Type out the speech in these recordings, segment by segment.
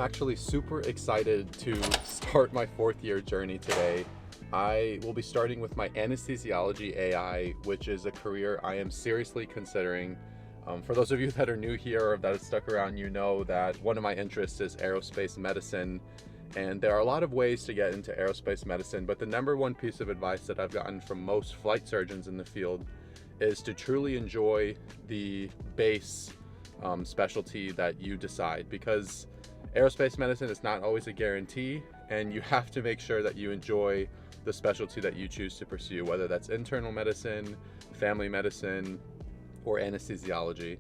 actually super excited to start my 4th year journey today. I will be starting with my anesthesiology AI, which is a career I am seriously considering. For those of you that are new here or that have stuck around, you know that one of my interests is aerospace medicine. And there are a lot of ways to get into aerospace medicine, but the number one piece of advice that I've gotten from most flight surgeons in the field is to truly enjoy the base specialty that you decide, because aerospace medicine is not always a guarantee, and you have to make sure that you enjoy the specialty that you choose to pursue, whether that's internal medicine, family medicine, or anesthesiology.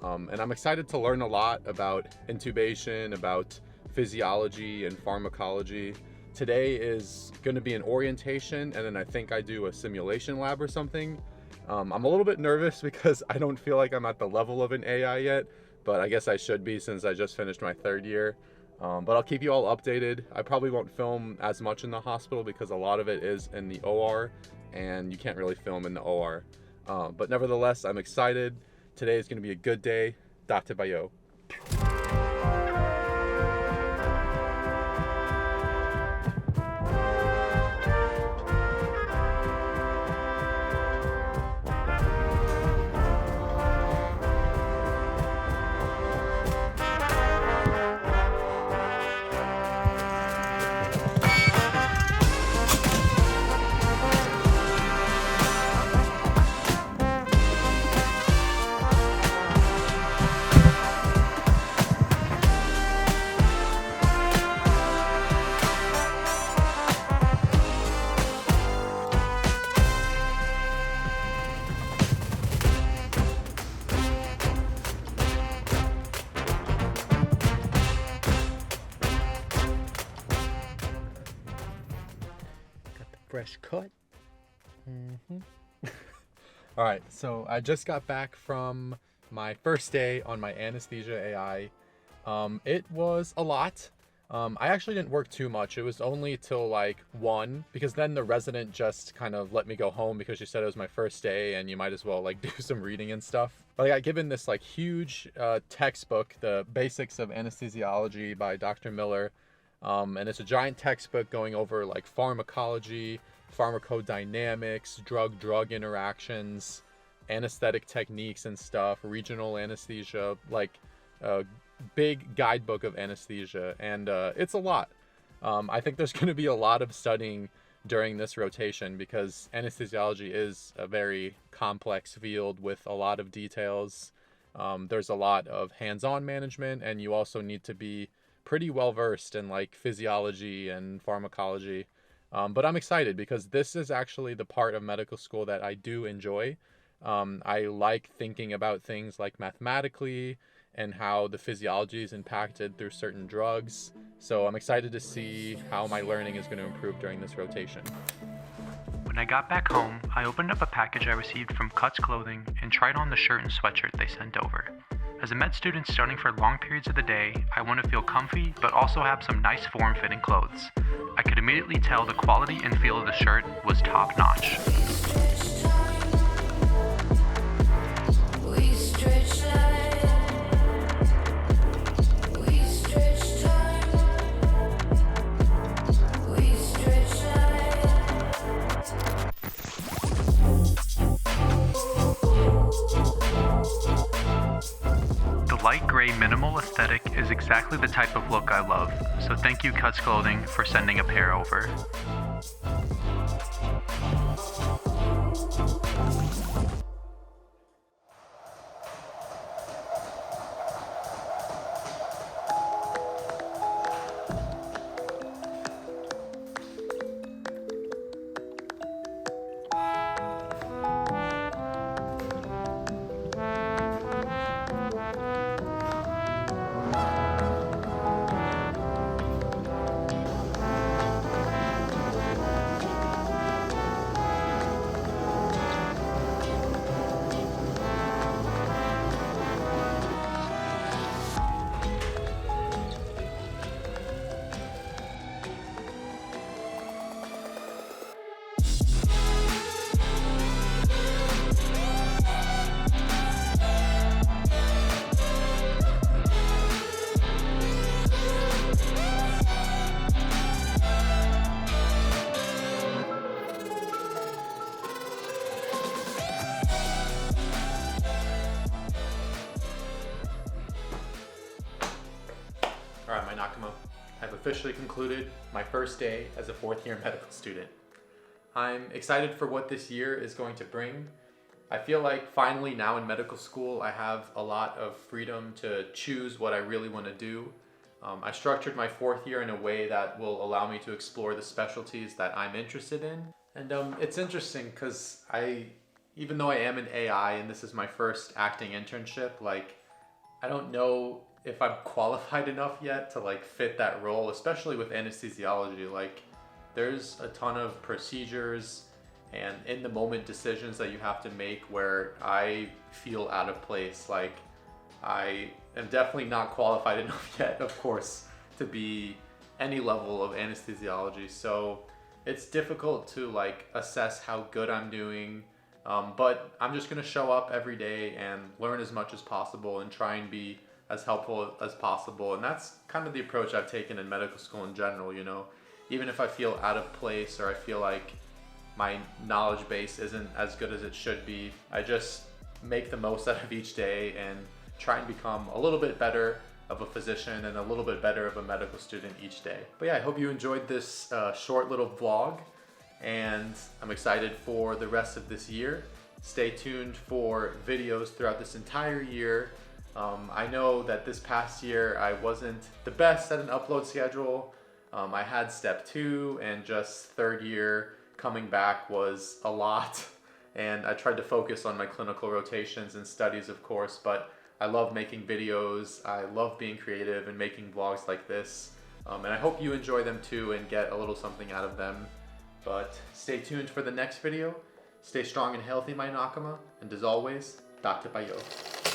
And I'm excited to learn a lot about intubation, about physiology and pharmacology. Today is going to be an orientation, and then I think I do a simulation lab or something. I'm a little bit nervous because I don't feel like I'm at the level of an AI yet, but I guess I should be since I just finished my 3rd year. But I'll keep you all updated. I probably won't film as much in the hospital because a lot of it is in the OR, and you can't really film in the OR. But nevertheless, I'm excited. Today is going to be a good day. Dattebayo. Fresh cut. All right, so I just got back from my first day on my anesthesia AI. It was a lot. I actually didn't work too much. It was only till like 1, because then the resident just kind of let me go home because she said it was my first day and you might as well like do some reading and stuff. But I got given this like huge textbook, The Basics of Anesthesiology by Dr. Miller. And it's a giant textbook going over like pharmacology, pharmacodynamics, drug-drug interactions, anesthetic techniques and stuff, regional anesthesia, like a big guidebook of anesthesia. And it's a lot. I think there's going to be a lot of studying during this rotation because anesthesiology is a very complex field with a lot of details. There's a lot of hands-on management, and you also need to be pretty well versed in like physiology and pharmacology. But I'm excited because this is actually the part of medical school that I do enjoy. I like thinking about things like mathematically and how the physiology is impacted through certain drugs. So I'm excited to see how my learning is going to improve during this rotation. When I got back home, I opened up a package I received from Cuts Clothing and tried on the shirt and sweatshirt they sent over. As a med student studying for long periods of the day, I want to feel comfy but also have some nice form-fitting clothes. I could immediately tell the quality and feel of the shirt was top-notch. Light gray minimal aesthetic is exactly the type of look I love, so thank you Cuts Clothing for sending a pair over. officially concluded my first day as a fourth year medical student. I'm excited for what this year is going to bring. I feel like finally now in medical school, I have a lot of freedom to choose what I really want to do. I structured my fourth year in a way that will allow me to explore the specialties that I'm interested in. And it's interesting because even though I am in AI and this is my first acting internship, like I don't know if I'm qualified enough yet to like fit that role, especially with anesthesiology. Like there's a ton of procedures and in the moment decisions that you have to make where I feel out of place. Like I am definitely not qualified enough yet, of course, to be any level of anesthesiology. So it's difficult to like assess how good I'm doing. But I'm just gonna show up every day and learn as much as possible and try and be as helpful as possible. And that's kind of the approach I've taken in medical school in general, you know. Even if I feel out of place or I feel like my knowledge base isn't as good as it should be, I just make the most out of each day and try and become a little bit better of a physician and a little bit better of a medical student each day. But yeah, I hope you enjoyed this short little vlog, and I'm excited for the rest of this year. Stay tuned for videos throughout this entire year. I know that this past year I wasn't the best at an upload schedule. I had step 2 and just third year coming back was a lot, and I tried to focus on my clinical rotations and studies, of course, but I love making videos. I love being creative and making vlogs like this, and I hope you enjoy them too and get a little something out of them. But stay tuned for the next video. Stay strong and healthy, my Nakama, and as always, Dattebayo.